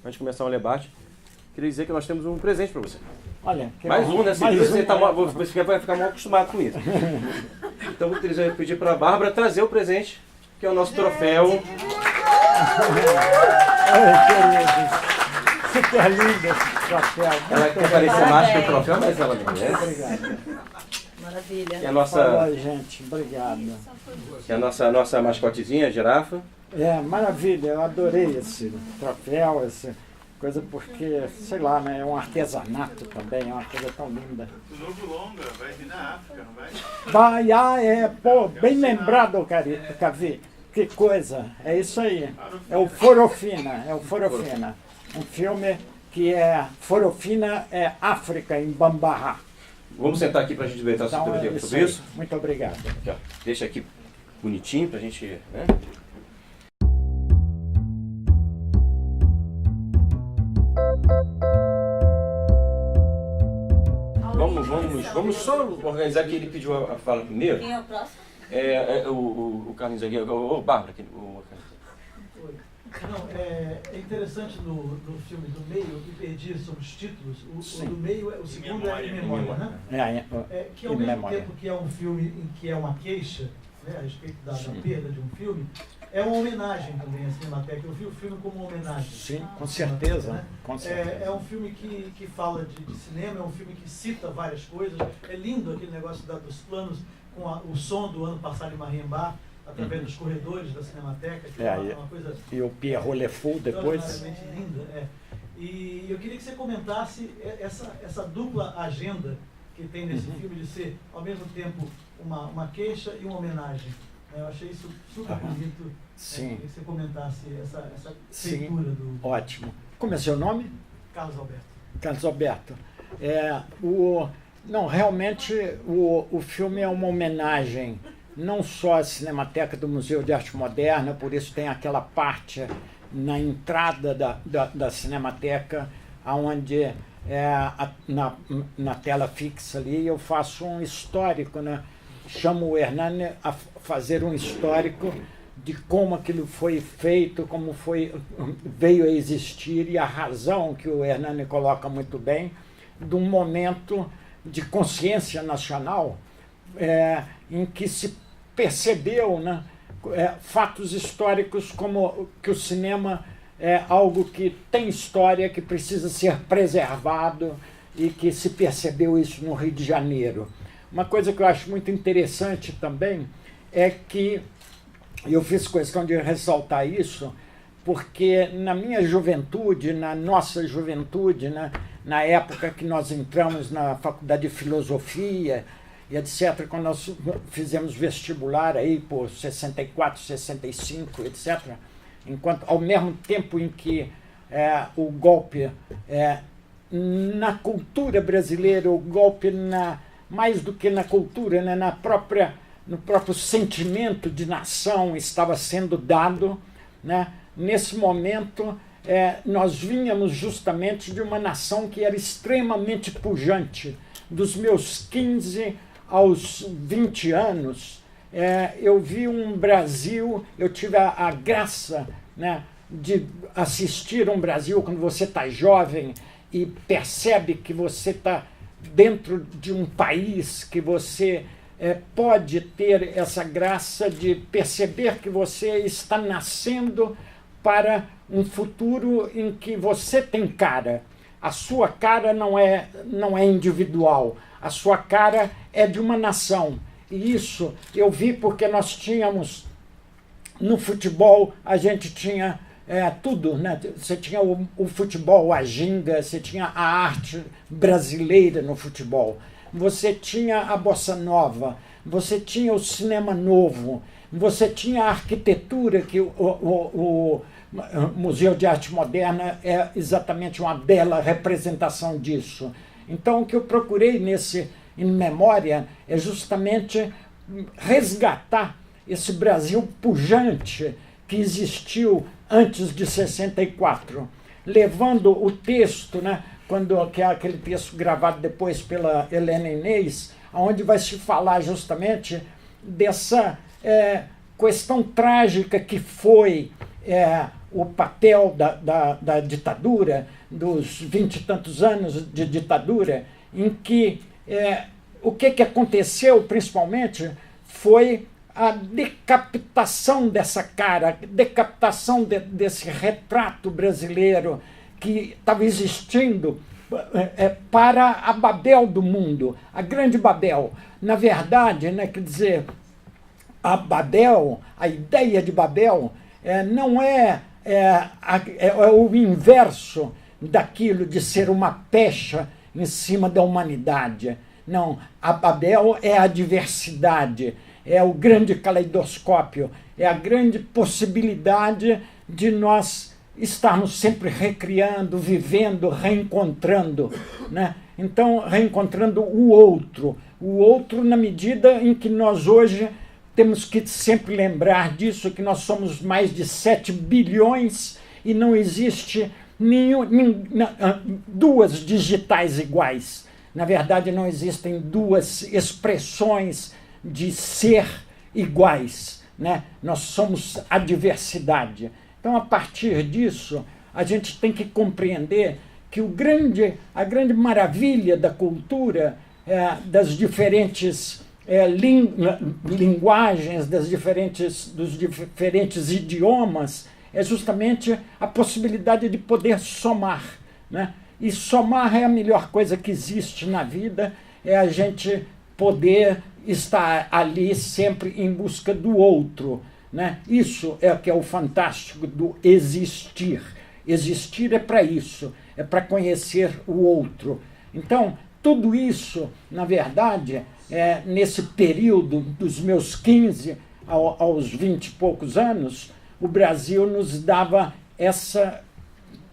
antes de começar o debate, queria dizer que nós temos um presente para você. Olha, Mais um, né? Você vai ficar mal acostumado com isso. Então eu queria pedir para a Bárbara trazer o presente, que é o nosso troféu. Super lindo esse troféu. Ela quer parecer mais que o troféu, mas ela não é. Obrigado. Maravilha. Que é a nossa... gente, obrigado. Que é a nossa mascotezinha, a girafa. Maravilha, eu adorei esse troféu, essa coisa, porque, sei lá, né, é um artesanato também, é uma coisa tão linda. O novo longa vai vir na África, não vai? Vai, bem lembrado, Cavi. Que coisa, é isso aí. É o Forofina, Um filme que Forofina é África, em Bambarra. Vamos sentar aqui para a gente ver sobre isso. Muito obrigado. Aqui, ó. Deixa aqui bonitinho para a gente... Né? Vamos só organizar que ele pediu a fala primeiro. Quem é o próximo? O Carlinhos aqui, o Bárbara. Não, é interessante no filme do meio, eu me perdi sobre os títulos. O do meio, o segundo é Em Memória, né? Que ao mesmo tempo que é um filme em que é uma queixa, né, a respeito da perda de um filme, é uma homenagem também à Cinemateca. Eu vi o filme como uma homenagem. Sim, com certeza. Né? É um filme que fala de cinema, é um filme que cita várias coisas. É lindo aquele negócio dos planos com o som do Ano Passado em Marimbá, através dos corredores da Cinemateca, que é uma coisa... E o Pierrot Le Fou depois. Extraordinariamente linda, E eu queria que você comentasse essa dupla agenda que tem nesse filme de ser, ao mesmo tempo, uma queixa e uma homenagem. Eu achei isso super bonito. Sim. Que você comentasse essa feitura do... Ótimo. Como é seu nome? Carlos Alberto. Carlos Alberto. Não, realmente o filme é uma homenagem não só à Cinemateca do Museu de Arte Moderna, por isso tem aquela parte na entrada da Cinemateca, onde na tela fixa ali eu faço um histórico, né? Chamo o Hernani a fazer um histórico de como aquilo foi feito, como veio a existir, e a razão que o Hernani coloca muito bem, de um momento de consciência nacional em que se percebeu, né, fatos históricos como que o cinema é algo que tem história, que precisa ser preservado, e que se percebeu isso no Rio de Janeiro. Uma coisa que eu acho muito interessante também é que eu fiz questão de ressaltar isso, porque na minha juventude, na nossa juventude, né, na época que nós entramos na Faculdade de Filosofia e etc., quando nós fizemos vestibular aí por 64, 65, etc., enquanto, ao mesmo tempo em que o golpe na cultura brasileira, o golpe mais do que na cultura, né, no próprio sentimento de nação estava sendo dado, né? Nesse momento, nós vínhamos justamente de uma nação que era extremamente pujante. Dos meus 15 aos 20 anos, eu vi um Brasil, eu tive a graça, né, de assistir um Brasil quando você está jovem e percebe que você está dentro de um país, que você pode ter essa graça de perceber que você está nascendo para um futuro em que você tem cara. A sua cara não é individual, a sua cara é de uma nação. E isso eu vi porque nós tínhamos, no futebol, a gente tinha tudo, né? Você tinha o futebol, a ginga, você tinha a arte brasileira no futebol, você tinha a bossa nova, você tinha o cinema novo, você tinha a arquitetura, que o Museu de Arte Moderna é exatamente uma bela representação disso. Então, o que eu procurei nesse Em Memória é justamente resgatar esse Brasil pujante que existiu antes de 64, levando o texto, né, que é aquele texto gravado depois pela Helena Inês, onde vai se falar justamente dessa questão trágica que foi o papel da ditadura, dos 20 e tantos anos de ditadura, em que o que aconteceu, principalmente, foi a decapitação dessa cara, decapitação desse retrato brasileiro que estava existindo para a Babel do mundo, a grande Babel. Na verdade, né, quer dizer, a Babel, a ideia de Babel, não é o inverso daquilo de ser uma pecha em cima da humanidade. Não, a Babel é a diversidade, é o grande caleidoscópio, é a grande possibilidade de nós estarmos sempre recriando, vivendo, reencontrando, né? Então, reencontrando o outro na medida em que nós hoje temos que sempre lembrar disso, que nós somos mais de 7 bilhões e não existe duas digitais iguais. Na verdade, não existem duas expressões de ser iguais, né? Nós somos a diversidade. Então, a partir disso, a gente tem que compreender que a grande maravilha da cultura, das diferentes linguagens, dos diferentes idiomas, é justamente a possibilidade de poder somar, né? E somar é a melhor coisa que existe na vida, é a gente poder estar ali sempre em busca do outro, né? Isso é o que é o fantástico do existir. Existir é para isso, é para conhecer o outro. Então, tudo isso, na verdade, nesse período dos meus 15 aos 20 e poucos anos, o Brasil nos dava essa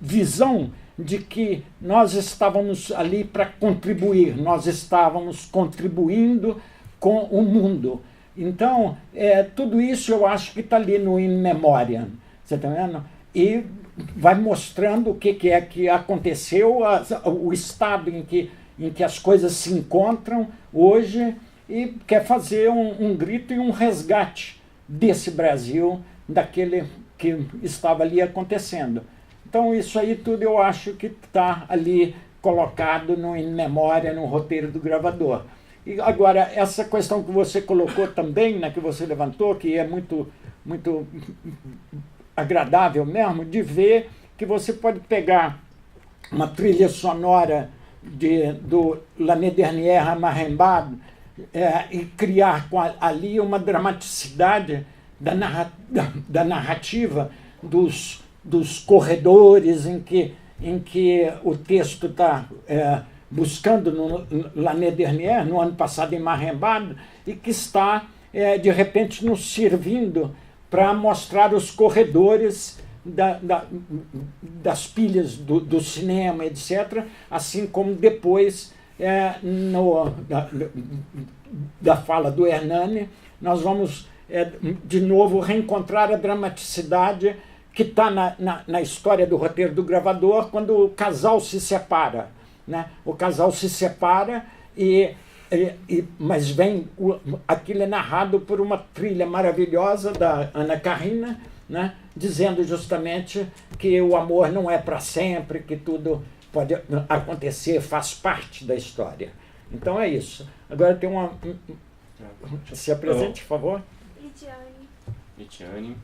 visão de que nós estávamos ali para contribuir, nós estávamos contribuindo com o mundo. Então, tudo isso eu acho que está ali no In Memoriam, você está vendo? E vai mostrando o que é que aconteceu, o estado em que as coisas se encontram hoje, e quer fazer um grito e um resgate desse Brasil, daquele que estava ali acontecendo. Então, isso aí tudo eu acho que está ali colocado no In Memoriam, no roteiro do gravador. E agora, essa questão que você colocou também, né, que você levantou, que é muito, muito agradável mesmo, de ver que você pode pegar uma trilha sonora do L'Année Dernière à Marienbad e criar ali uma dramaticidade da narrativa dos corredores em que o texto está buscando no L'Année Dernière, no ano passado em Marienbad, e que está, de repente, nos servindo para mostrar os corredores das pilhas do cinema, etc., assim como depois, da fala do Hernani, nós vamos, de novo, reencontrar a dramaticidade que está na história do roteiro do gravador, quando o casal se separa, né? O casal se separa, mas aquilo é narrado por uma trilha maravilhosa da Ana Karina, né? Dizendo justamente que o amor não é para sempre, que tudo pode acontecer, faz parte da história. Então é isso. Agora tem uma... Se apresente, por favor. Lidiane.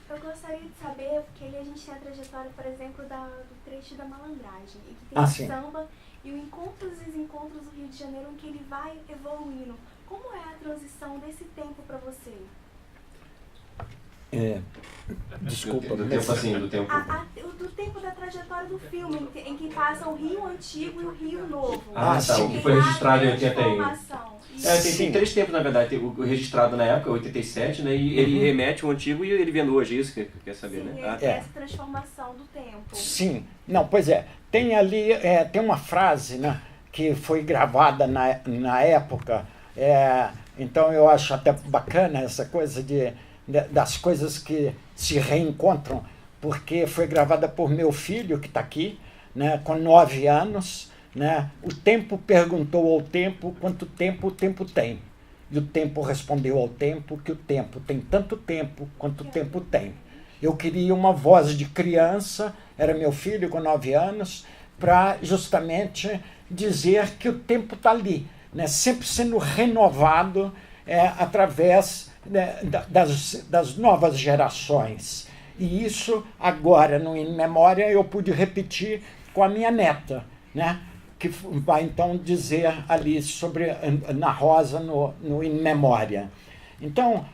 Eu gostaria de saber, porque ali a gente tem a trajetória, por exemplo, do trecho da Malandragem, e que tem o samba e o encontros e desencontros do Rio de Janeiro, em que ele vai evoluindo. Como é a transição desse tempo para você? Desculpa. Do tempo assim, do tempo... do tempo da trajetória do filme, em que passa o Rio Antigo e o Rio Novo. O que foi registrado em 81. Tem 3 tempos, na verdade. Tem o registrado na época, 87, né? E ele remete ao antigo e ele vendo hoje, isso que quer saber, sim, né? Essa transformação do tempo. Sim. Não, pois é. Tem ali, tem uma frase, né, que foi gravada na época, então eu acho até bacana essa coisa das coisas que se reencontram, porque foi gravada por meu filho, que está aqui, né, com 9 anos, né? O tempo perguntou ao tempo quanto tempo o tempo tem. E o tempo respondeu ao tempo que o tempo tem tanto tempo quanto o tempo tem. Eu queria uma voz de criança, era meu filho com 9 anos, para justamente dizer que o tempo está ali, né? Sempre sendo renovado através das novas gerações. E isso, agora, no In Memória, eu pude repetir com a minha neta, né? Que vai, então, dizer ali sobre na Rosa, no In Memória. Então,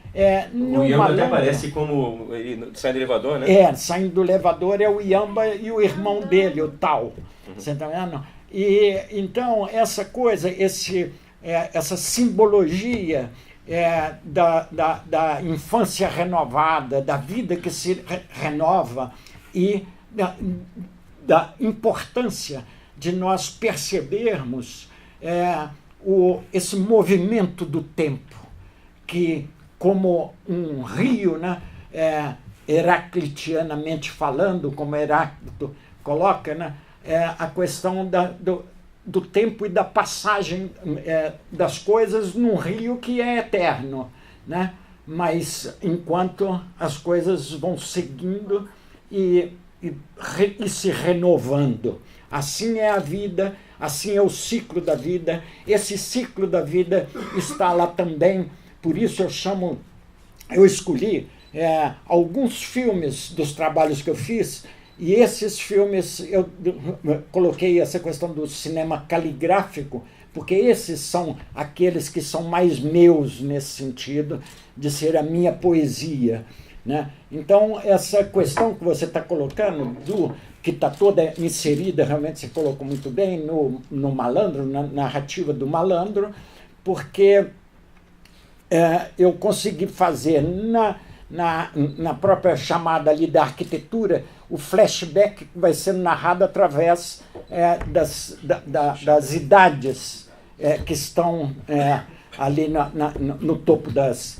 o Iamba até aparece como ele sai do elevador, né? Saindo do elevador é o Iamba e o irmão dele, o Tal. Você tá vendo? E, então, essa coisa, essa simbologia da infância renovada, da vida que se renova e da importância de nós percebermos esse movimento do tempo, que, como um rio, né, heraclitianamente falando, como Heráclito coloca, né, a questão do tempo e da passagem das coisas num rio que é eterno, né? Mas enquanto as coisas vão seguindo e se renovando. Assim é a vida, assim é o ciclo da vida. Esse ciclo da vida está lá também, por isso eu escolhi alguns filmes dos trabalhos que eu fiz. E esses filmes, eu coloquei essa questão do cinema caligráfico, porque esses são aqueles que são mais meus nesse sentido, de ser a minha poesia, né? Então, essa questão que você está colocando, que está toda inserida, realmente você colocou muito bem, no Malandro, na narrativa do Malandro, porque eu consegui fazer na própria chamada ali da arquitetura, o flashback que vai sendo narrado através das idades que estão ali no topo das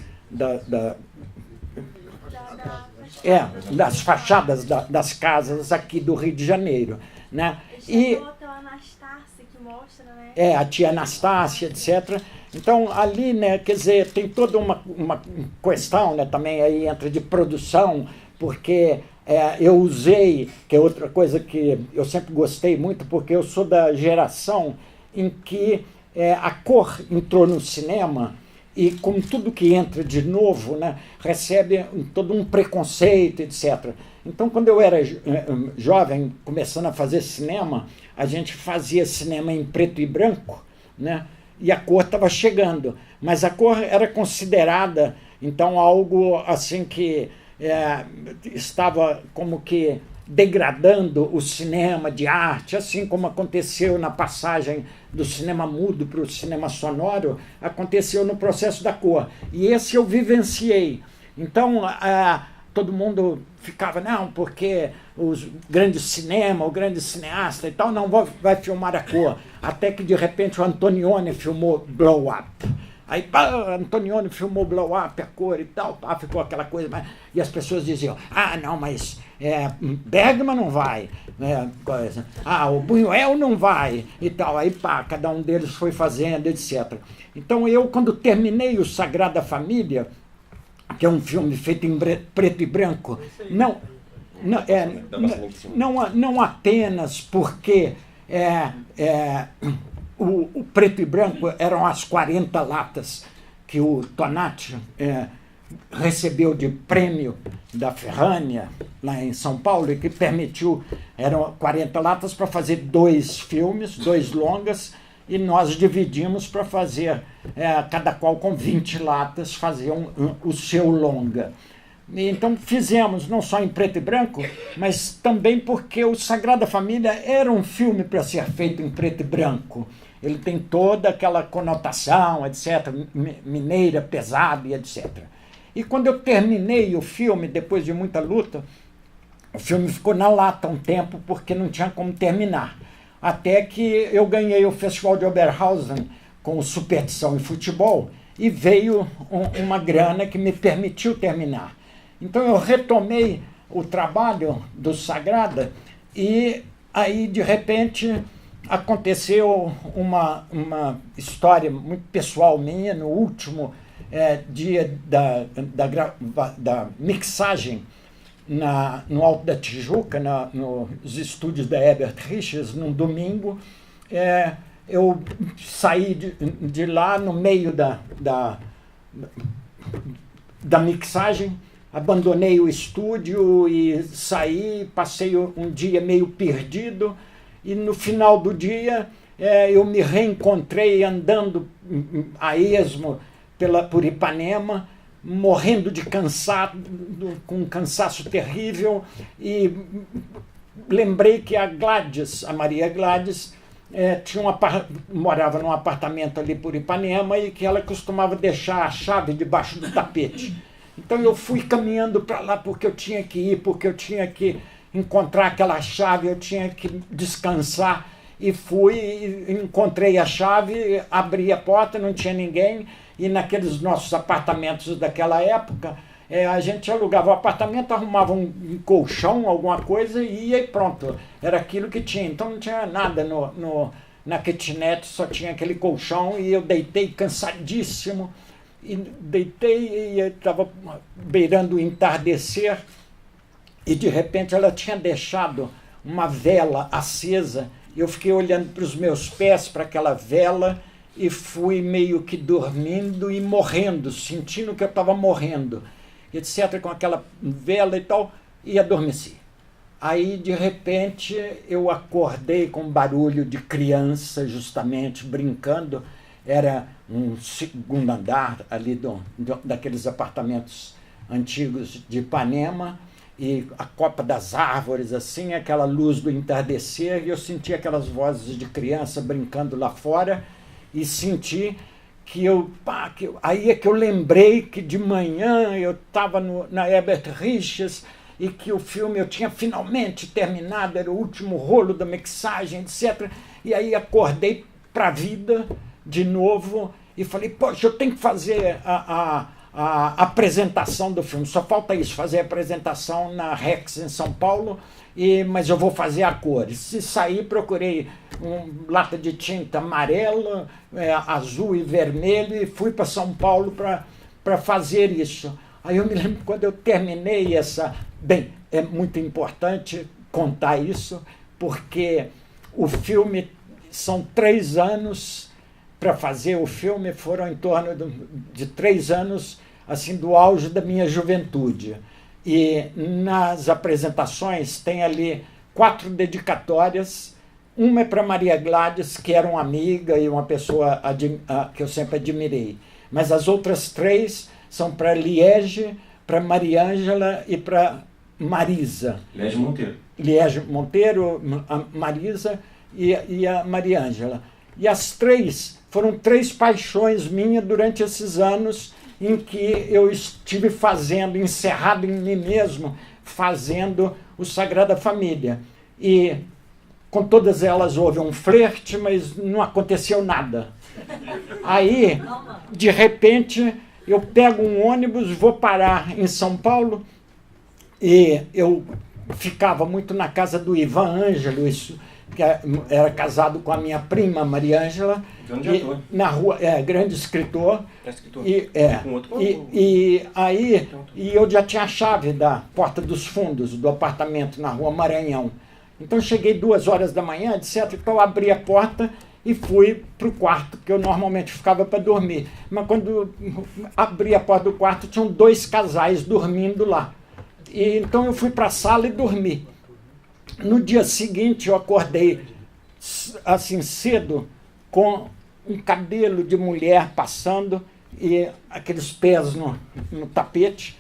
fachadas das casas aqui do Rio de Janeiro, né? E a Anastácia que mostra, né? A tia Anastácia, etc. Então, ali, né, quer dizer, tem toda uma questão, né, também aí entra de produção, porque eu usei, que é outra coisa que eu sempre gostei muito, porque eu sou da geração em que a cor entrou no cinema e, como tudo que entra de novo, né, recebe todo um preconceito, etc. Então, quando eu era jovem, começando a fazer cinema, a gente fazia cinema em preto e branco, né? E a cor estava chegando, mas a cor era considerada, então, algo assim que estava como que degradando o cinema de arte, assim como aconteceu na passagem do cinema mudo para o cinema sonoro, aconteceu no processo da cor. E esse eu vivenciei. Então, todo mundo ficava, não, porque os grandes cinema, o grande cineasta e tal, não vai filmar a cor. Até que, de repente, o Antonioni filmou Blow Up. Aí, Antonioni filmou Blow Up, a cor e tal, ficou aquela coisa. E as pessoas diziam, não, mas Bergman não vai. O Buñuel não vai e tal. Aí, cada um deles foi fazendo, etc. Então, eu, quando terminei o Sagrada Família, que é um filme feito em preto e branco, não apenas porque o preto e branco eram as 40 latas que o Tonati recebeu de prêmio da Ferrania, lá em São Paulo, e que permitiu, eram 40 latas para fazer 2 filmes, 2 longas, e nós dividimos para fazer, cada qual com 20 latas, fazer o seu longa. E então fizemos, não só em preto e branco, mas também porque o Sagrada Família era um filme para ser feito em preto e branco. Ele tem toda aquela conotação, etc., mineira, pesada e etc. E quando eu terminei o filme, depois de muita luta, o filme ficou na lata um tempo, porque não tinha como terminar. Até que eu ganhei o Festival de Oberhausen com Superstição e Futebol e veio uma grana que me permitiu terminar. Então eu retomei o trabalho do Sagrada e aí, de repente, aconteceu uma história muito pessoal minha no último dia da mixagem. no Alto da Tijuca, nos estúdios da Herbert Richards, num domingo. Eu saí de lá no meio da mixagem, abandonei o estúdio e saí, passei um dia meio perdido, e no final do dia eu me reencontrei andando a esmo por Ipanema, morrendo de cansado, com um cansaço terrível, e lembrei que a Maria Gladys, morava num apartamento ali por Ipanema e que ela costumava deixar a chave debaixo do tapete. Então eu fui caminhando para lá porque eu tinha que ir, porque eu tinha que encontrar aquela chave, eu tinha que descansar, e fui, encontrei a chave, abri a porta, não tinha ninguém, e naqueles nossos apartamentos daquela época, a gente alugava o apartamento, arrumava um colchão, alguma coisa, e ia e pronto. Era aquilo que tinha. Então não tinha nada na kitnet, só tinha aquele colchão, e eu deitei cansadíssimo, e deitei, e estava beirando o entardecer, e de repente ela tinha deixado uma vela acesa. Eu fiquei olhando para os meus pés, para aquela vela, e fui meio que dormindo e morrendo, sentindo que eu estava morrendo, etc., com aquela vela e tal, e adormeci. Aí, de repente, eu acordei com um barulho de criança, justamente, brincando. Era um segundo andar ali daqueles apartamentos antigos de Ipanema, e a copa das árvores, assim, aquela luz do entardecer, e eu senti aquelas vozes de criança brincando lá fora, e senti aí é que eu lembrei que de manhã eu estava na Herbert Richards, e que o filme eu tinha finalmente terminado, era o último rolo da mixagem, etc. E aí acordei para a vida de novo e falei, poxa, eu tenho que fazer a apresentação do filme, só falta isso, fazer a apresentação na Rex em São Paulo, mas eu vou fazer a cores. E saí, procurei lata de tinta amarela, azul e vermelho, e fui para São Paulo para fazer isso. Aí eu me lembro quando eu terminei Bem, é muito importante contar isso, porque o filme, são 3 anos para fazer o filme, foram em torno de 3 anos, assim, do auge da minha juventude. E nas apresentações tem ali 4 dedicatórias. Uma é para Maria Gladys, que era uma amiga e uma pessoa que eu sempre admirei. Mas as outras 3 são para Liege, para Mariângela e para Marisa. Liege Monteiro, a Marisa e a Mariângela. E as 3 foram 3 paixões minhas durante esses anos em que eu estive encerrado em mim mesmo, fazendo o Sagrada Família. E com todas elas houve um flerte, mas não aconteceu nada. Aí, de repente, eu pego um ônibus, vou parar em São Paulo, e eu ficava muito na casa do Ivan Ângelo, que era casado com a minha prima, Mariângela, na rua, grande escritor. E eu já tinha a chave da porta dos fundos do apartamento na rua Maranhão. Então cheguei 2 horas da manhã, etc. Então eu abri a porta e fui para o quarto, que eu normalmente ficava para dormir. Mas quando abri a porta do quarto, tinham 2 casais dormindo lá. E então eu fui para a sala e dormi. No dia seguinte eu acordei assim cedo, com um cabelo de mulher passando e aqueles pés no tapete.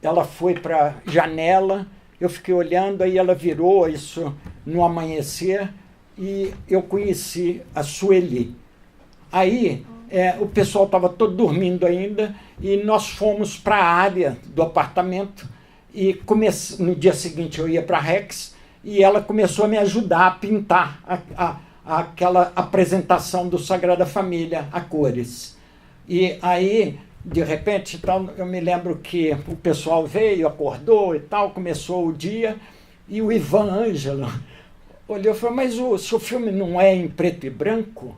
Ela foi para a janela, eu fiquei olhando, aí ela virou, isso no amanhecer, e eu conheci a Sueli. Aí o pessoal estava todo dormindo ainda, e nós fomos para a área do apartamento, e no dia seguinte eu ia para a Rex, e ela começou a me ajudar a pintar aquela apresentação do Sagrada Família a cores. E aí, de repente, então, eu me lembro que o pessoal veio, acordou e tal, começou o dia, e o Ivan Ângelo olhou e falou, mas o seu filme não é em preto e branco?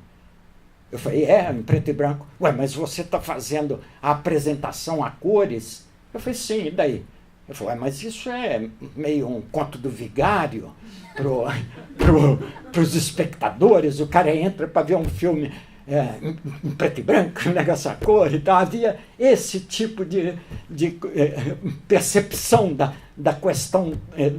Eu falei, em preto e branco. Ué, mas você está fazendo a apresentação a cores? Eu falei, sim, e daí? Eu falei, mas isso é meio um conto do vigário para os espectadores. O cara entra para ver um filme em preto e branco, negócio a cor e tal. Havia esse tipo de percepção da questão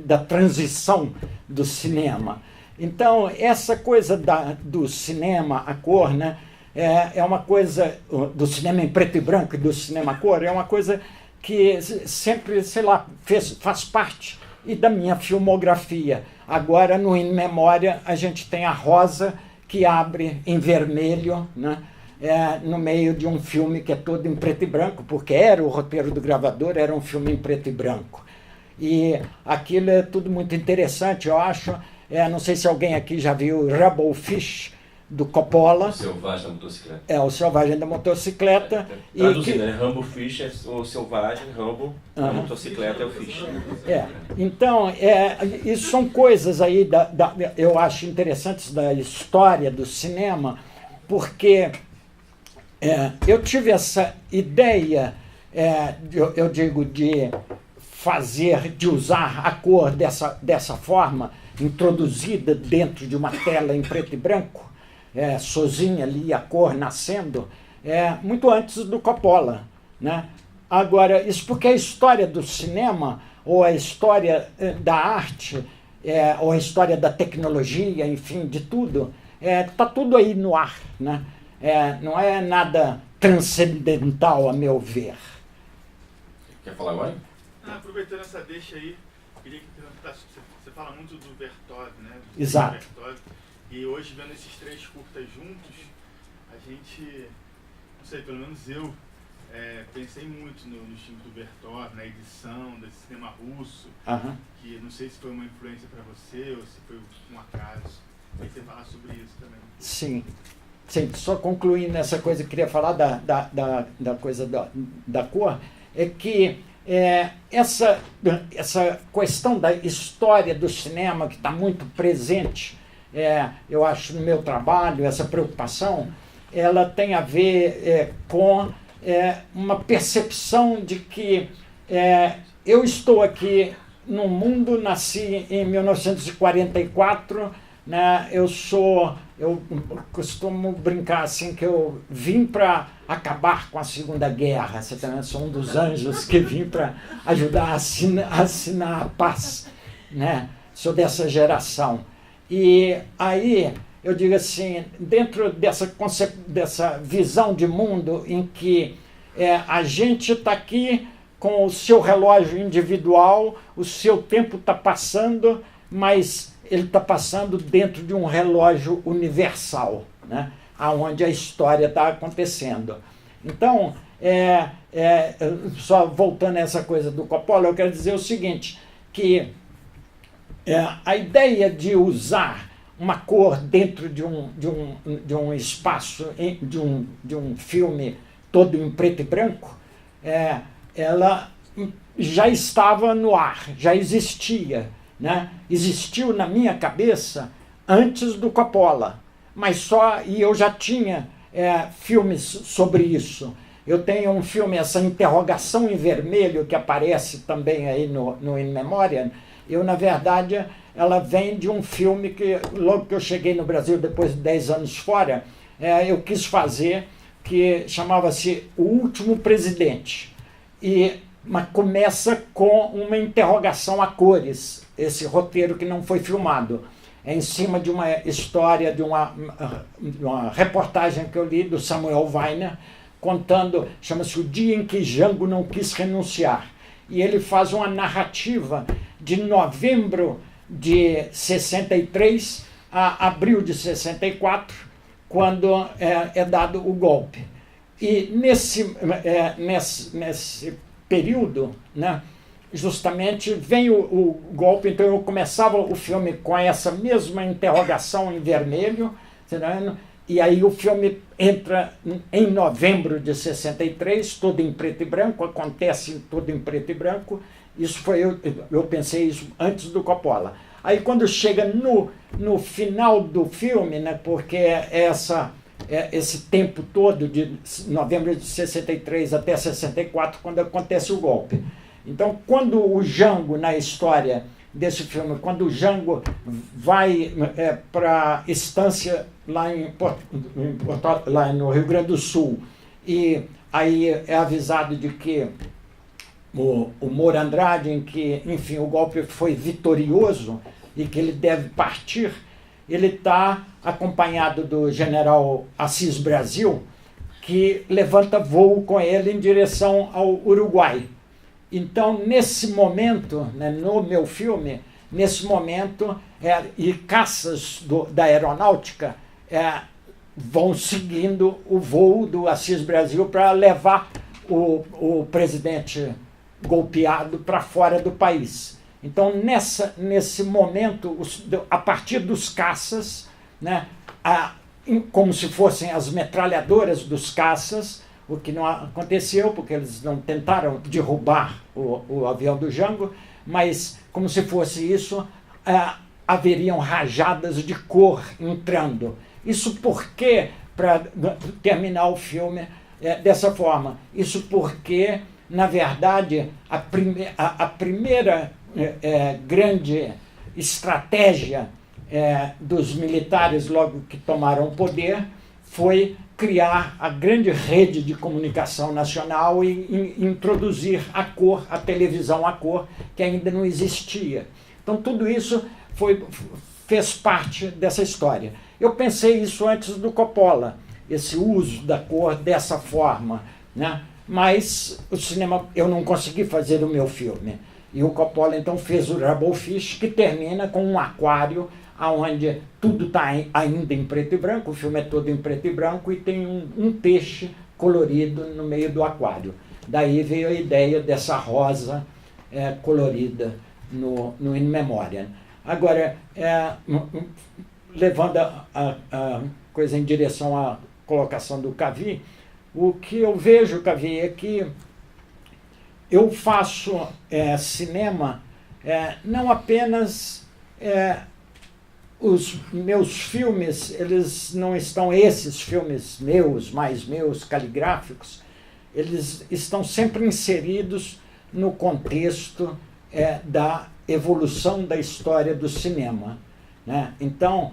da transição do cinema. Então, essa coisa do cinema a cor, né, é uma coisa, do cinema em preto e branco e do cinema a cor, é uma coisa que sempre, sei lá, faz parte e da minha filmografia. Agora, no In Memória, a gente tem a rosa que abre em vermelho, né, no meio de um filme que é todo em preto e branco, porque era o roteiro do gravador, era um filme em preto e branco. E aquilo é tudo muito interessante, eu acho. Não sei se alguém aqui já viu Rebel Fish, do Coppola. O Selvagem da Motocicleta. O Selvagem da Motocicleta. Traduzindo, né? Rambo Fish é o selvagem, Rambo, a motocicleta é o Fish. Então, isso são coisas aí, eu acho interessantes da história do cinema, porque eu tive essa ideia, eu digo, de usar a cor dessa forma, introduzida dentro de uma tela em preto e branco, sozinha ali, a cor nascendo, muito antes do Coppola, né? Agora, isso porque a história do cinema, ou a história da arte, ou a história da tecnologia, enfim, de tudo, está tudo aí no ar, né? Não é nada transcendental, a meu ver. Quer falar agora? Aproveitando essa deixa aí, queria perguntar, você fala muito do Vertov, né? Exato. Vertov, e hoje, vendo esses 3 curtas juntos, a gente, não sei, pelo menos eu, pensei muito nos filmes do Vertov, na edição, desse cinema russo, que não sei se foi uma influência para você ou se foi um acaso. Queria que você falasse sobre isso também. Sim. Sim, só concluindo essa coisa que eu queria falar da coisa da cor, é que essa questão da história do cinema que está muito presente, eu acho, no meu trabalho, essa preocupação, ela tem a ver com uma percepção de que eu estou aqui no mundo, nasci em 1944, né, eu costumo brincar assim que eu vim para acabar com a Segunda Guerra, sou um dos anjos que vim para ajudar a assinar a paz, né? Sou dessa geração. E aí eu digo assim, dentro dessa visão de mundo em que a gente está aqui com o seu relógio individual, o seu tempo está passando, mas ele está passando dentro de um relógio universal, né? Onde a história está acontecendo. Então, só voltando a essa coisa do Coppola, eu quero dizer o seguinte, que a ideia de usar uma cor dentro de um espaço, de um filme todo em preto e branco, ela já estava no ar, já existia, né? Existiu na minha cabeça antes do Coppola, e eu já tinha filmes sobre isso. Eu tenho um filme, essa interrogação em vermelho, que aparece também aí no In Memoriam. Na verdade, ela vem de um filme que, logo que eu cheguei no Brasil, depois de 10 anos fora, eu quis fazer, que chamava-se O Último Presidente. Mas começa com uma interrogação a cores, esse roteiro que não foi filmado. Em cima de uma história, de uma reportagem que eu li do Samuel Weiner, contando, chama-se O Dia em que Django Não Quis Renunciar. E ele faz uma narrativa de novembro de 63 a abril de 64, quando é dado o golpe. E nesse período, né, justamente vem o golpe, então eu começava o filme com essa mesma interrogação em vermelho, e aí o filme entra em novembro de 63, todo em preto e branco, acontece tudo em preto e branco. Isso foi, eu pensei isso antes do Coppola. Aí quando chega no final do filme, né, porque esse tempo todo, de novembro de 63 até 64, quando acontece o golpe, Então, quando o Jango, na história desse filme, quando o Jango vai para a estância lá, lá no Rio Grande do Sul, e aí é avisado de que o Moura Andrade, em que, enfim, o golpe foi vitorioso e que ele deve partir, ele está acompanhado do general Assis Brasil, que levanta voo com ele em direção ao Uruguai. Então, nesse momento, né, no meu filme, nesse momento, e caças da aeronáutica vão seguindo o voo do Assis Brasil para levar o presidente golpeado para fora do país. Então, nesse momento, a partir dos caças, né, como se fossem as metralhadoras dos caças, o que não aconteceu, porque eles não tentaram derrubar o avião do Jango, mas como se fosse isso, haveriam rajadas de cor entrando. Isso porque, para terminar o filme dessa forma, isso porque, na verdade, a primeira grande estratégia dos militares, logo que tomaram o poder, foi criar a grande rede de comunicação nacional e introduzir a cor, a televisão a cor, que ainda não existia. Então, tudo isso fez parte dessa história. Eu pensei isso antes do Coppola, esse uso da cor dessa forma, né? Mas o cinema, eu não consegui fazer o meu filme. E o Coppola, então, fez o Rabblefish, que termina com um aquário onde tudo está ainda em preto e branco, o filme é todo em preto e branco, e tem um peixe colorido no meio do aquário. Daí veio a ideia dessa rosa colorida no In Memoriam. Agora, levando a coisa em direção à colocação do Cavie, o que eu vejo, Cavie, é que eu faço cinema não apenas... os meus filmes, eles não estão, esses filmes meus, mais meus, caligráficos, eles estão sempre inseridos no contexto da evolução da história do cinema, né? Então,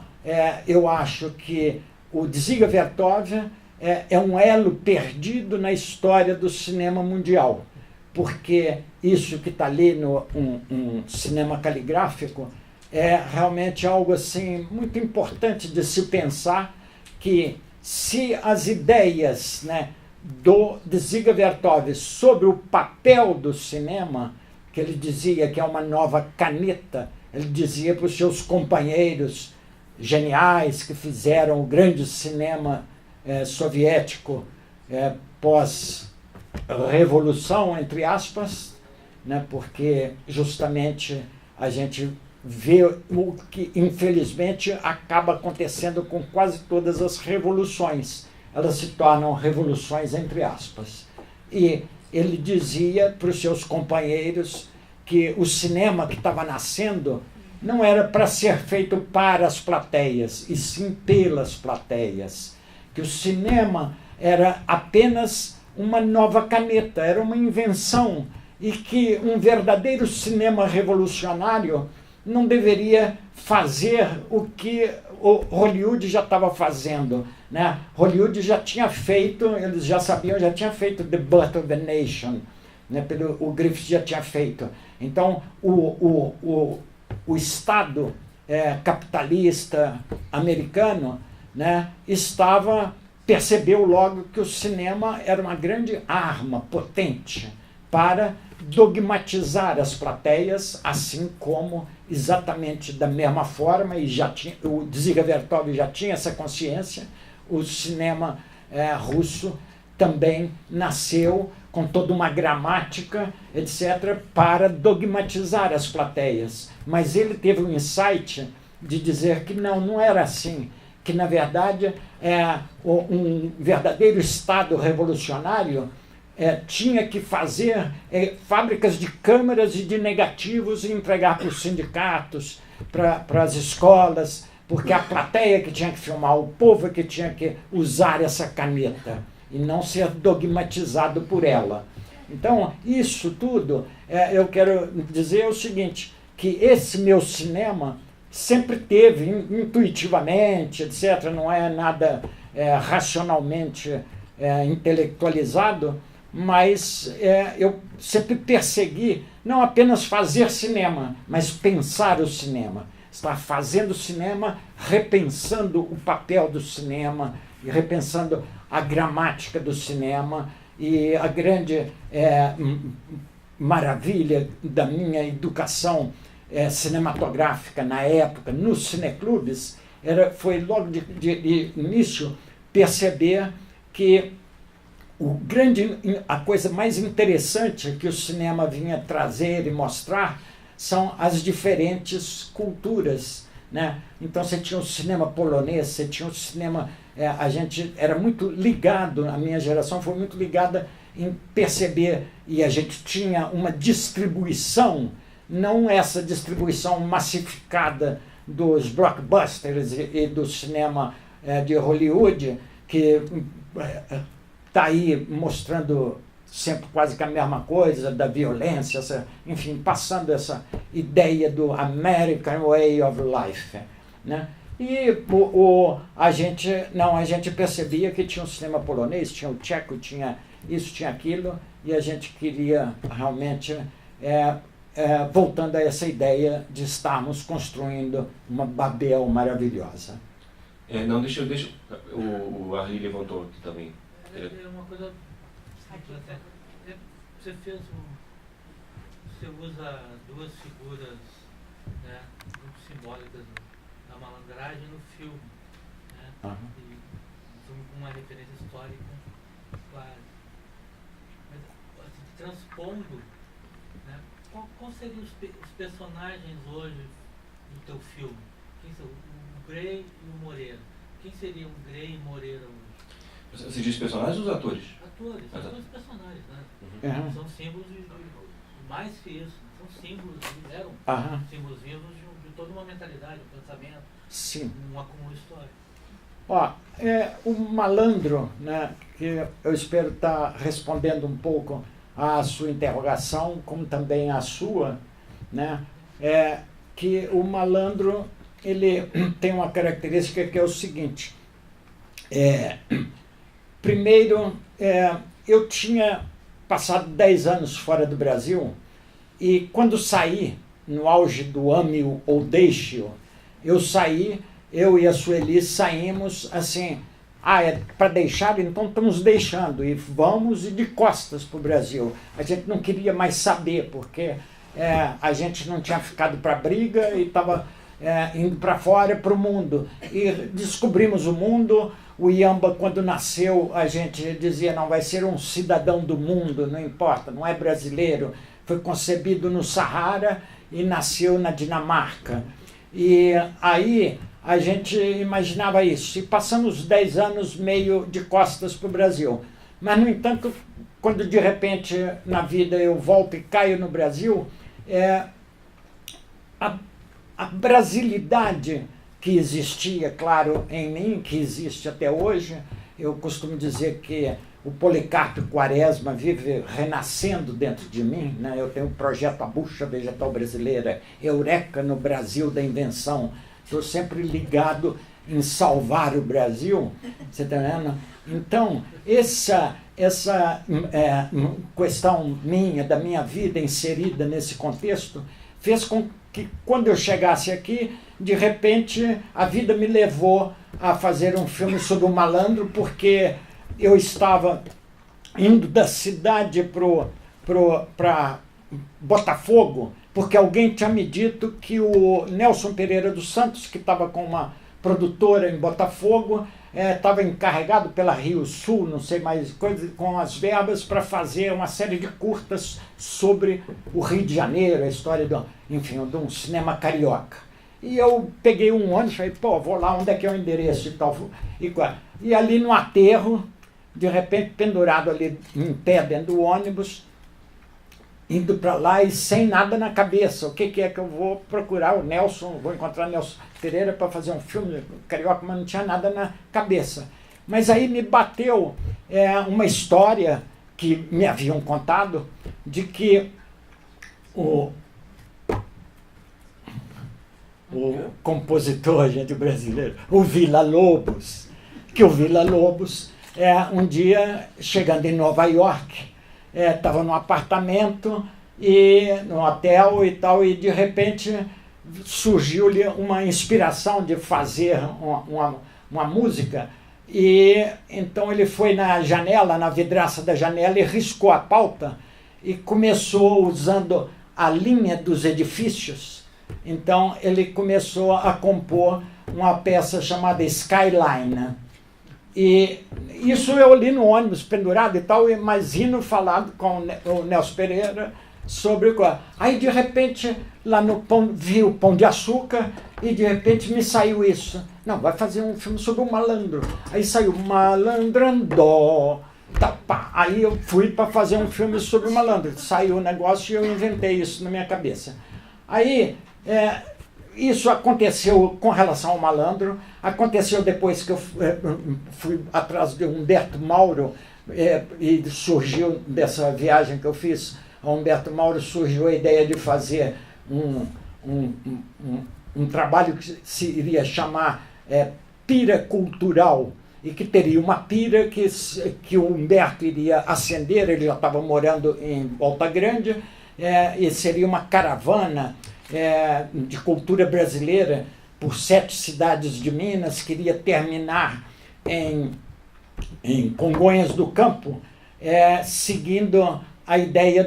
eu acho que o Dziga Vertov é um elo perdido na história do cinema mundial, porque isso que está ali no um cinema caligráfico é realmente algo assim muito importante de se pensar, que se as ideias, né, do Dziga Vertov sobre o papel do cinema, que ele dizia que é uma nova caneta, ele dizia para os seus companheiros geniais que fizeram o grande cinema soviético pós-revolução, entre aspas, né, porque justamente a gente vê o que, infelizmente, acaba acontecendo com quase todas as revoluções. Elas se tornam revoluções, entre aspas. E ele dizia para os seus companheiros que o cinema que estava nascendo não era para ser feito para as plateias, e sim pelas plateias. Que o cinema era apenas uma nova caneta, era uma invenção, e que um verdadeiro cinema revolucionário não deveria fazer o que o Hollywood já estava fazendo, né? Hollywood já tinha feito, eles já sabiam, já tinha feito The Birth of a Nation, né? O Griffith já tinha feito. Então, o Estado capitalista americano, né, percebeu logo que o cinema era uma grande arma potente para dogmatizar as plateias, assim como exatamente da mesma forma, e o Dziga Vertov já tinha essa consciência, o cinema russo também nasceu com toda uma gramática, etc., para dogmatizar as plateias. Mas ele teve um insight de dizer que não era assim, que, na verdade, um verdadeiro Estado revolucionário tinha que fazer fábricas de câmeras e de negativos e entregar para os sindicatos, para as escolas, porque a plateia que tinha que filmar, o povo que tinha que usar essa caneta e não ser dogmatizado por ela. Então, isso tudo, eu quero dizer o seguinte, que esse meu cinema sempre teve, intuitivamente, etc., não é nada racionalmente intelectualizado, mas eu sempre persegui não apenas fazer cinema, mas pensar o cinema. Estar fazendo cinema, repensando o papel do cinema, e repensando a gramática do cinema, e a grande maravilha da minha educação cinematográfica na época, nos cineclubes, foi logo de início perceber que a coisa mais interessante que o cinema vinha trazer e mostrar são as diferentes culturas, né? Então você tinha o cinema polonês, você tinha o cinema... a gente era muito ligado, a minha geração foi muito ligada em perceber, e a gente tinha uma distribuição, não essa distribuição massificada dos blockbusters e do cinema de Hollywood, que está aí mostrando sempre quase que a mesma coisa, da violência, enfim, passando essa ideia do American Way of Life, né? E a gente percebia que tinha um cinema polonês, tinha o tcheco, tinha isso, tinha aquilo, e a gente queria realmente, voltando a essa ideia de estarmos construindo uma Babel maravilhosa. Não, deixa o Arli levantou aqui também. Uma coisa... Você usa duas figuras, né, muito simbólicas da malandragem no filme, né? E uma referência histórica clara. Mas assim, transpondo, né, qual seriam os personagens hoje do teu filme? Quem são o Grey e o Moreira? Quem seriam o Grey e Moreira hoje? Você diz personagens ou os atores? Atores, os personagens, né? Uhum. São símbolos mais que isso, são símbolos, eles eram símbolos vivos de toda uma mentalidade, um pensamento, sim, um acúmulo histórico. O Malandro, né, que eu espero estar respondendo um pouco à sua interrogação, como também à sua, né, que o Malandro ele tem uma característica que é o seguinte. Primeiro, eu tinha passado 10 anos fora do Brasil e quando saí, no auge do ame-o ou deixe-o, eu e a Sueli saímos assim, para deixar, então estamos deixando e vamos de costas para o Brasil. A gente não queria mais saber, porque a gente não tinha ficado para briga e estava indo para fora, para o mundo. E descobrimos o mundo. O Iamba, quando nasceu, a gente dizia, não, vai ser um cidadão do mundo, não importa, não é brasileiro. Foi concebido no Saara e nasceu na Dinamarca. E aí a gente imaginava isso. E passamos 10 anos meio de costas para o Brasil. Mas, no entanto, quando de repente na vida eu volto e caio no Brasil, a brasilidade que existia, claro, em mim, que existe até hoje. Eu costumo dizer que o Policarpo Quaresma vive renascendo dentro de mim, né? Eu tenho o projeto A Bucha Vegetal Brasileira, Eureka no Brasil da Invenção. Estou sempre ligado em salvar o Brasil, você está vendo? Então, essa questão minha, da minha vida inserida nesse contexto, fez com que, quando eu chegasse aqui, de repente, a vida me levou a fazer um filme sobre o malandro, porque eu estava indo da cidade para Botafogo, porque alguém tinha me dito que o Nelson Pereira dos Santos, que estava com uma produtora em Botafogo, estava encarregado pela Rio Sul, não sei mais, com as verbas para fazer uma série de curtas sobre o Rio de Janeiro, a história de um cinema carioca. E eu peguei um ônibus e falei, vou lá, onde é que é o endereço e tal. E ali no aterro, de repente, pendurado ali em pé dentro do ônibus, indo para lá e sem nada na cabeça. O que é que eu vou procurar? O Nelson, vou encontrar o Nelson Pereira para fazer um filme carioca, mas não tinha nada na cabeça. Mas aí me bateu uma história que me haviam contado de que o compositor, gente brasileiro, o Villa-Lobos, que o Villa-Lobos, um dia, chegando em Nova York, estava num apartamento, no hotel e tal, e de repente surgiu-lhe uma inspiração de fazer uma música, e então ele foi na janela, na vidraça da janela, e riscou a pauta, e começou usando a linha dos edifícios. Então ele começou a compor uma peça chamada Skyline. E isso eu li no ônibus pendurado e tal, mas indo falado com o Nelson Pereira sobre o... Aí de repente lá no Pão, vi o Pão de Açúcar e de repente me saiu isso. Não, vai fazer um filme sobre o malandro. Aí saiu Malandrandó. Tá, pá. Aí eu fui para fazer um filme sobre o malandro. Saiu o negócio e eu inventei isso na minha cabeça. Aí isso aconteceu com relação ao malandro, aconteceu depois que eu fui atrás de Humberto Mauro, e surgiu dessa viagem que eu fiz a Humberto Mauro, surgiu a ideia de fazer um trabalho que se iria chamar Pira Cultural, e que teria uma pira que o Humberto iria acender, ele já estava morando em Volta Grande, e seria uma caravana de cultura brasileira por 7 cidades de Minas, queria terminar em Congonhas do Campo, seguindo a ideia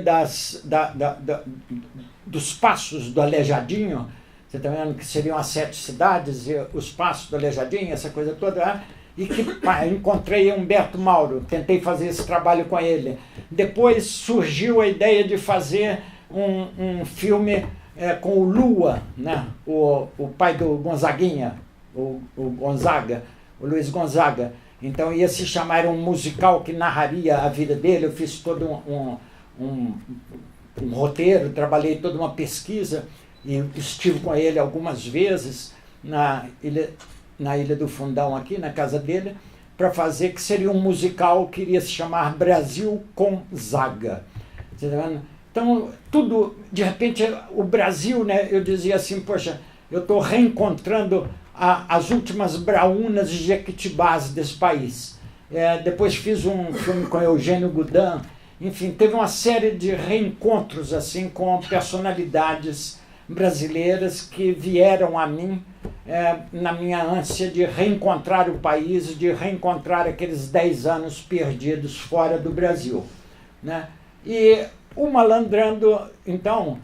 dos passos do Aleijadinho. Você está vendo que seriam as 7 cidades, e os passos do Aleijadinho, essa coisa toda, e que encontrei Humberto Mauro, tentei fazer esse trabalho com ele. Depois surgiu a ideia de fazer um filme com o Lua, né? o pai do Gonzaguinha, o Gonzaga, o Luiz Gonzaga. Então ia se chamar um musical que narraria a vida dele. Eu fiz todo um roteiro, trabalhei toda uma pesquisa e estive com ele algumas vezes na Ilha do Fundão, aqui na casa dele, para fazer, que seria um musical que iria se chamar Brasil com Zaga. Você tá vendo? Então, tudo, de repente, o Brasil, né, eu dizia assim, poxa, eu estou reencontrando as últimas braúnas e jequitibás desse país. Depois fiz um filme com Eugênio Goudin, enfim, teve uma série de reencontros assim, com personalidades brasileiras que vieram a mim na minha ânsia de reencontrar o país, de reencontrar aqueles 10 anos perdidos fora do Brasil, né? E o Malandrando, então,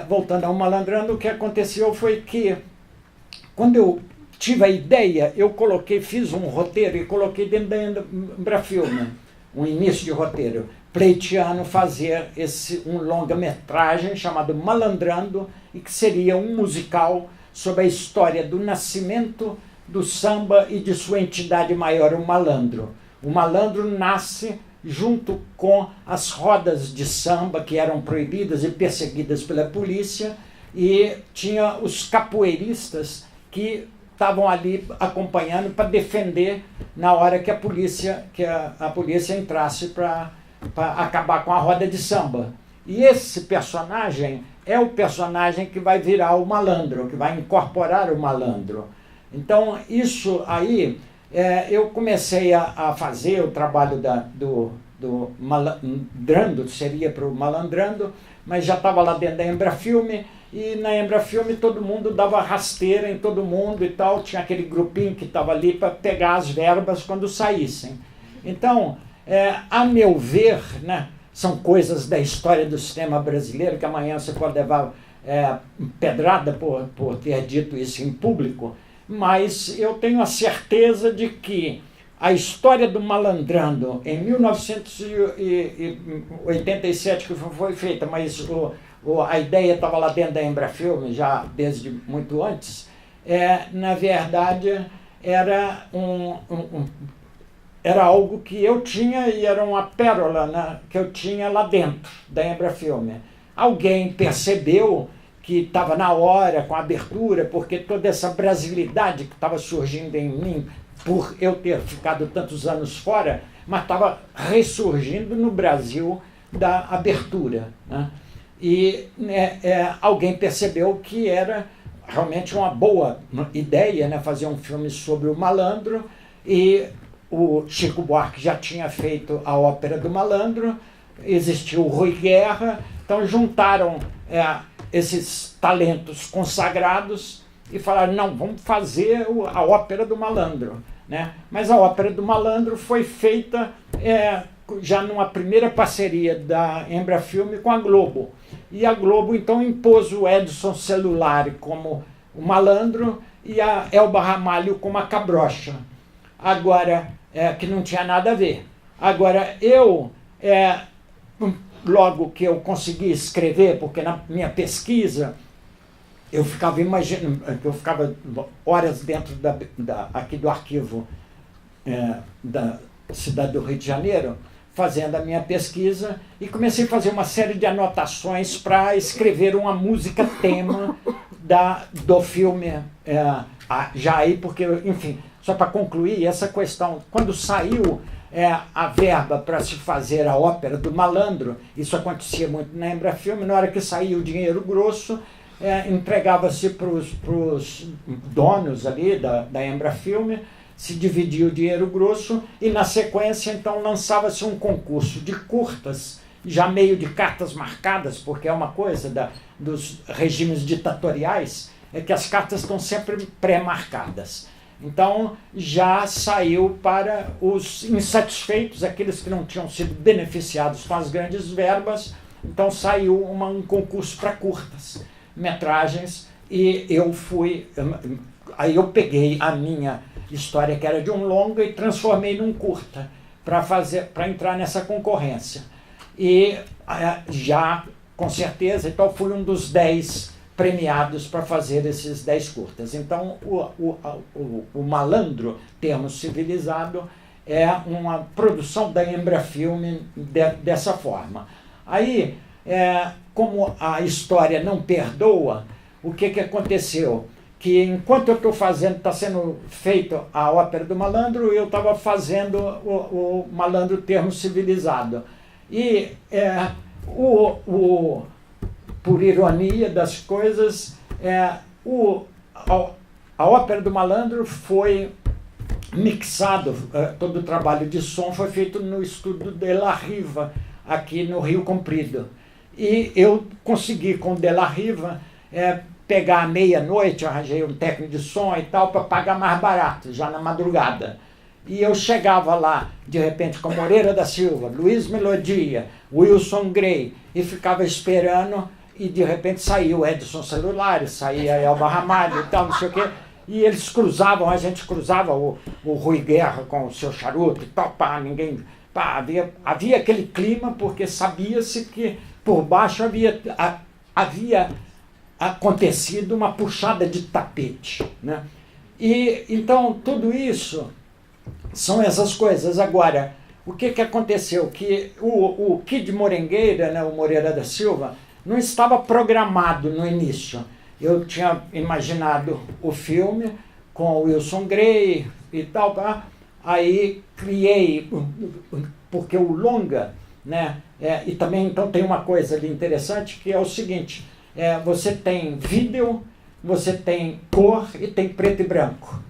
voltando ao Malandrando, o que aconteceu foi que, quando eu tive a ideia, eu fiz um roteiro e coloquei dentro da Embrafilme, um início de roteiro, pleiteando fazer um longa-metragem chamado Malandrando, e que seria um musical sobre a história do nascimento do samba e de sua entidade maior, o malandro. O malandro nasce junto com as rodas de samba, que eram proibidas e perseguidas pela polícia, e tinha os capoeiristas que estavam ali acompanhando para defender na hora que a polícia entrasse para acabar com a roda de samba. E esse personagem é o personagem que vai virar o malandro, que vai incorporar o malandro. Então, isso aí, eu comecei a fazer o trabalho do Malandrando, seria para o Malandrando, mas já estava lá dentro da Embrafilme, e na Embrafilme todo mundo dava rasteira em todo mundo e tal, tinha aquele grupinho que estava ali para pegar as verbas quando saíssem. Então, a meu ver, né, são coisas da história do cinema brasileiro, que amanhã você pode levar pedrada por ter dito isso em público, mas eu tenho a certeza de que a história do Malandrando, em 1987 que foi feita, mas a ideia estava lá dentro da Embrafilme, já desde muito antes, na verdade era era algo que eu tinha, e era uma pérola, né, que eu tinha lá dentro da Embrafilme. Alguém percebeu que estava na hora, com a abertura, porque toda essa brasilidade que estava surgindo em mim, por eu ter ficado tantos anos fora, mas estava ressurgindo no Brasil da abertura, né? E alguém percebeu que era realmente uma boa ideia, né, fazer um filme sobre o malandro, e o Chico Buarque já tinha feito a Ópera do Malandro, existiu o Rui Guerra, então juntaram esses talentos consagrados e falaram, não, vamos fazer a Ópera do Malandro, né? Mas a Ópera do Malandro foi feita já numa primeira parceria da Embrafilme com a Globo. E a Globo, então, impôs o Edson Celulari como o malandro e a Elba Ramalho como a cabrocha. Agora, que não tinha nada a ver. Agora, eu, logo que eu consegui escrever, porque na minha pesquisa, eu ficava imaginando, eu ficava horas dentro aqui do arquivo da cidade do Rio de Janeiro, fazendo a minha pesquisa, e comecei a fazer uma série de anotações para escrever uma música tema do filme, já aí, porque, enfim, só para concluir essa questão, quando saiu a verba para se fazer a Ópera do Malandro, isso acontecia muito na Embrafilme, na hora que saía o dinheiro grosso, entregava-se para os donos ali da Embrafilme, se dividia o dinheiro grosso e, na sequência, então, lançava-se um concurso de curtas, já meio de cartas marcadas, porque é uma coisa dos regimes ditatoriais, é que as cartas estão sempre pré-marcadas. Então, já saiu para os insatisfeitos, aqueles que não tinham sido beneficiados com as grandes verbas, então saiu um concurso para curtas metragens, e eu fui... Aí eu peguei a minha história, que era de um longa, e transformei num curta, para entrar nessa concorrência. E já, com certeza, então fui um dos 10 premiados para fazer esses 10 curtas. Então, o Malandro, termo civilizado, é uma produção da Embrafilme dessa forma. Aí, como a história não perdoa, o que aconteceu? Que enquanto eu estou fazendo, está sendo feito a Ópera do Malandro, eu estava fazendo o Malandro, termo civilizado. E, por ironia das coisas, a Ópera do Malandro foi mixado, todo o trabalho de som foi feito no estúdio de La Riva, aqui no Rio Comprido. E eu consegui, com o de La Riva, pegar à meia-noite, arranjei um técnico de som e tal, para pagar mais barato, já na madrugada. E eu chegava lá, de repente, com Moreira da Silva, Luiz Melodia, Wilson Grey, e ficava esperando, e de repente saía o Edson Celulari, saía a Elba Ramalho e tal, não sei o quê, e eles cruzavam, a gente cruzava o Rui Guerra com o seu charuto e tal, ninguém... havia aquele clima, porque sabia-se que por baixo havia acontecido uma puxada de tapete, né? E então tudo isso são essas coisas. Agora, o que aconteceu? Que o Kid Morengueira, né, o Moreira da Silva, não estava programado no início. Eu tinha imaginado o filme com o Wilson Grey e tal, aí criei, porque o longa, né, e também então tem uma coisa ali interessante, que é o seguinte: você tem vídeo, você tem cor e tem preto e branco.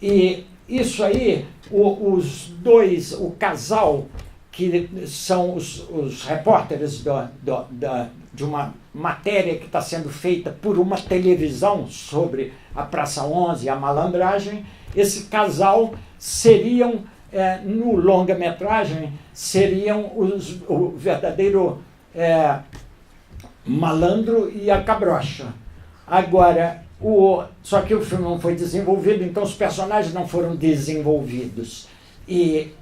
E isso aí, os dois, o casal, que são os repórteres de uma matéria que está sendo feita por uma televisão sobre a Praça 11 e a malandragem, esse casal seriam, no longa-metragem, seriam o verdadeiro malandro e a cabrocha. Agora, só que o filme não foi desenvolvido, então os personagens não foram desenvolvidos. E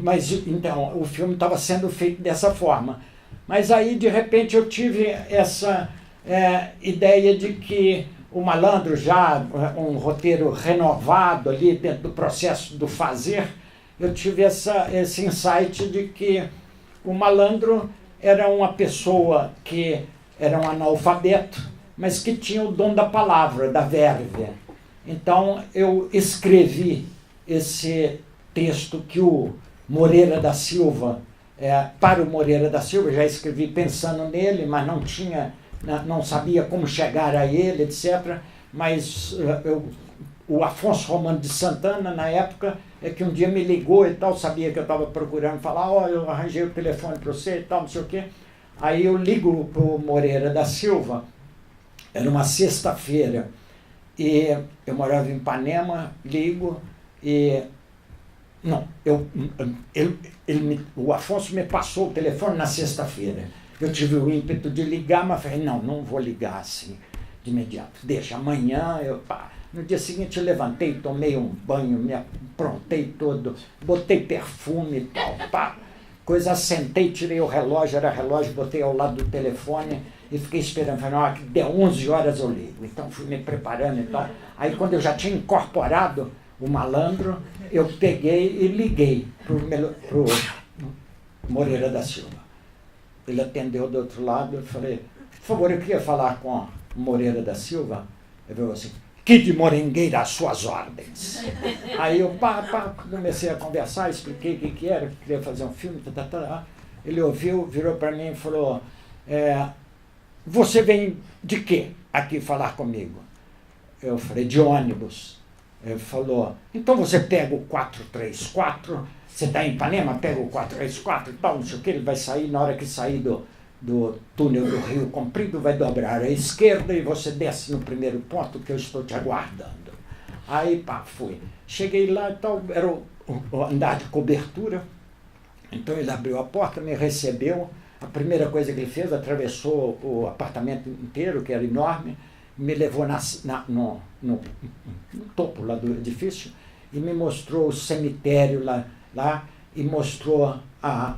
mas então o filme estava sendo feito dessa forma. Mas aí, de repente, eu tive essa ideia de que o Malandro, já um roteiro renovado ali dentro do processo do fazer, eu tive esse insight de que o Malandro era uma pessoa que era um analfabeto, mas que tinha o dom da palavra, da verve. Então, eu escrevi esse texto que o Moreira da Silva, para o Moreira da Silva, já escrevi pensando nele, mas não sabia como chegar a ele, etc. Mas o Afonso Romano de Santana, na época, que um dia me ligou e tal, sabia que eu estava procurando falar, eu arranjei o telefone para você e tal, não sei o quê. Aí eu ligo para o Moreira da Silva, era uma sexta-feira, e eu morava em Ipanema, ligo, e... Não, o Afonso me passou o telefone na sexta-feira. Eu tive o ímpeto de ligar, mas falei, não vou ligar assim de imediato. Deixa, amanhã No dia seguinte eu levantei, tomei um banho, me aprontei todo, botei perfume e tal, coisa, sentei, tirei o relógio, era relógio, botei ao lado do telefone e fiquei esperando. Falei, não, que deu 11 horas eu ligo. Então fui me preparando e tal. Aí quando eu já tinha incorporado o malandro, eu peguei e liguei pro Moreira da Silva. Ele atendeu do outro lado, eu falei, por favor, eu queria falar com o Moreira da Silva. Ele falou assim, Kid Morengueira, às suas ordens. Aí eu comecei a conversar, expliquei o que era, que queria fazer um filme, ele ouviu, virou para mim e falou, você vem de quê aqui falar comigo? Eu falei, de ônibus. Ele falou, então você pega o 434, você está em Ipanema, pega o 434 e tal, não sei o que, ele vai sair, na hora que sair do túnel do Rio Comprido, vai dobrar à esquerda e você desce no primeiro ponto que eu estou te aguardando. Aí, fui. Cheguei lá e tal, era o andar de cobertura, então ele abriu a porta, me recebeu, a primeira coisa que ele fez, atravessou o apartamento inteiro, que era enorme, me levou no topo lá do edifício e me mostrou o cemitério lá e mostrou a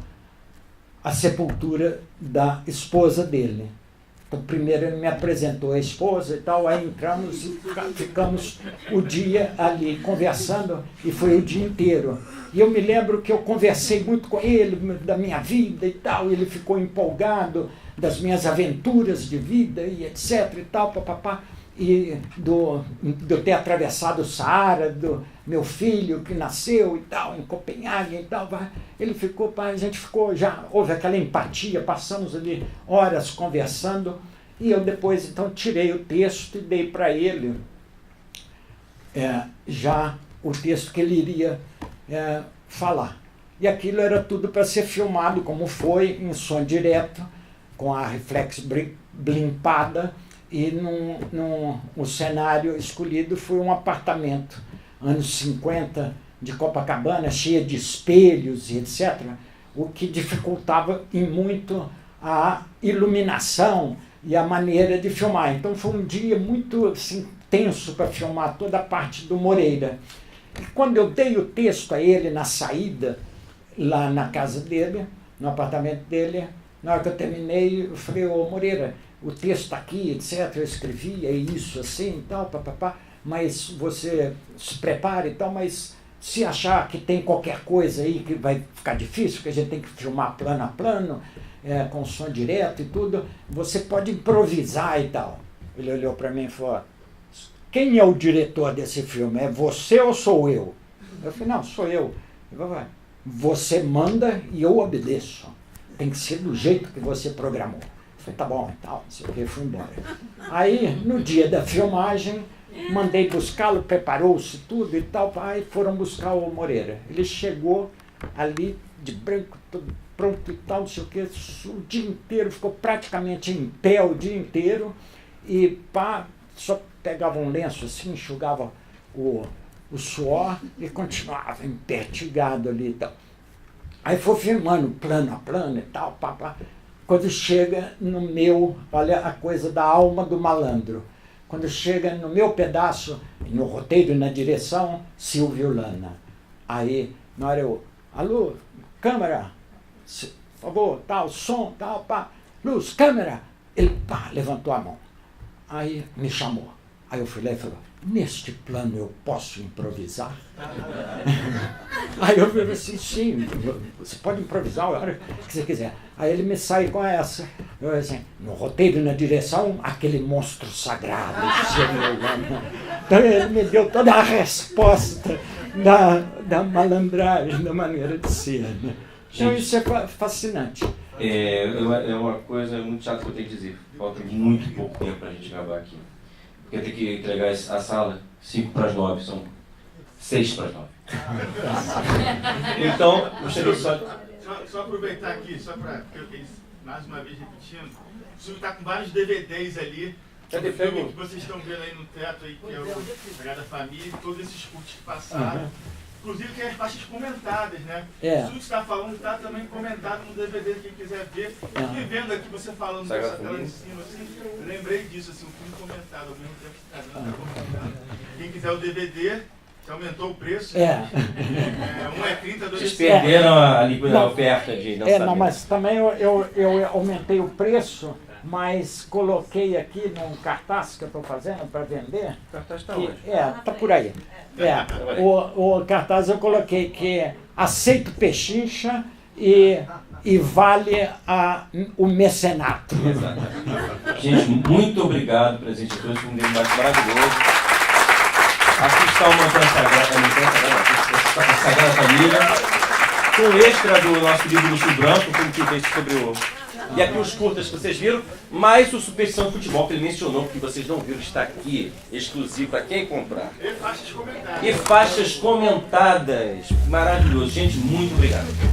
sepultura da esposa dele. Então, primeiro ele me apresentou a esposa e tal, aí entramos e ficamos o dia ali conversando, e foi o dia inteiro. E eu me lembro que eu conversei muito com ele, da minha vida e tal, e ele ficou empolgado das minhas aventuras de vida e etc e tal, e de eu ter atravessado o Saara, do meu filho que nasceu e tal, em Copenhague e tal. Ele ficou, a gente ficou, já houve aquela empatia, passamos ali horas conversando, e eu depois então tirei o texto e dei para ele já o texto que ele iria falar. E aquilo era tudo para ser filmado, como foi, em som direto, com a reflex blimpada, e o cenário escolhido foi um apartamento, anos 50, de Copacabana, cheio de espelhos e etc., o que dificultava em muito a iluminação e a maneira de filmar. Então foi um dia muito assim, tenso para filmar toda a parte do Moreira. E quando eu dei o texto a ele na saída, lá na casa dele, no apartamento dele, na hora que eu terminei, eu falei, ô Moreira, o texto está aqui, etc., eu escrevi, é isso, assim, e tal, mas você se prepare e tal, mas se achar que tem qualquer coisa aí que vai ficar difícil, que a gente tem que filmar plano a plano, com som direto e tudo, você pode improvisar e tal. Ele olhou para mim e falou, quem é o diretor desse filme? É você ou sou eu? Eu falei, não, sou eu. Ele falou, você manda e eu obedeço. Tem que ser do jeito que você programou. Eu falei, tá bom, e tal, não sei o que, fui embora. Aí, no dia da filmagem, mandei buscá-lo, preparou-se tudo e tal, aí foram buscar o Moreira. Ele chegou ali, de branco, todo pronto e tal, não sei o que, o dia inteiro, ficou praticamente em pé o dia inteiro, e só pegava um lenço assim, enxugava o suor e continuava empertigado ali e tal. Aí foi filmando plano a plano e tal, Quando chega no meu, olha a coisa da alma do malandro, quando chega no meu pedaço, no roteiro e na direção, Silvio Lana. Aí, na hora eu, alô, câmera, por favor, tal, som, tal, luz, câmera. Ele, levantou a mão. Aí me chamou. Aí eu fui lá e falei, neste plano eu posso improvisar? Aí eu falei assim, sim, você pode improvisar a hora que você quiser. Aí ele me sai com essa. Eu falei assim, no roteiro e na direção, aquele monstro sagrado. Então ele me deu toda a resposta da malandragem, da maneira de ser. Né? Então isso é fascinante. É uma coisa muito chata que eu tenho que dizer. Falta muito pouco tempo para a gente gravar aqui. Porque eu tenho que entregar a sala 8:55, são 6:09. Então, gostaria só aproveitar aqui, só para, mais uma vez repetindo, o filme está com vários DVDs ali. O filme que vocês estão vendo aí no teto, aí, que é o Sagrada Família, todos esses curtos que passaram. Inclusive tem as faixas comentadas, né? Tudo que você está falando está também comentado no DVD, quem quiser ver. E vendo aqui você falando dessa tela em cima, assim, eu lembrei disso, assim, um filme comentado, ao mesmo tempo que está comentado. Quem quiser o DVD, você aumentou o preço. Um é 30, 2 Vocês perderam a oferta de não saber. Não, mas também eu aumentei o preço, mas coloquei aqui num cartaz que eu estou fazendo para vender. O cartaz está onde? Está por aí. O cartaz eu coloquei que aceito pechincha e vale o mecenato. Exatamente. Gente, muito obrigado, presidente. Foi um debate maravilhoso. Aqui está o Montanha Sagrada Família, com extra do nosso livro Luxo Branco, como que fez sobre o... E aqui os curtas que vocês viram, mais o Superstição do Futebol, que ele mencionou, que vocês não viram, está aqui, exclusivo para quem comprar. E faixas comentadas. E faixas comentadas. Maravilhoso. Gente, muito obrigado.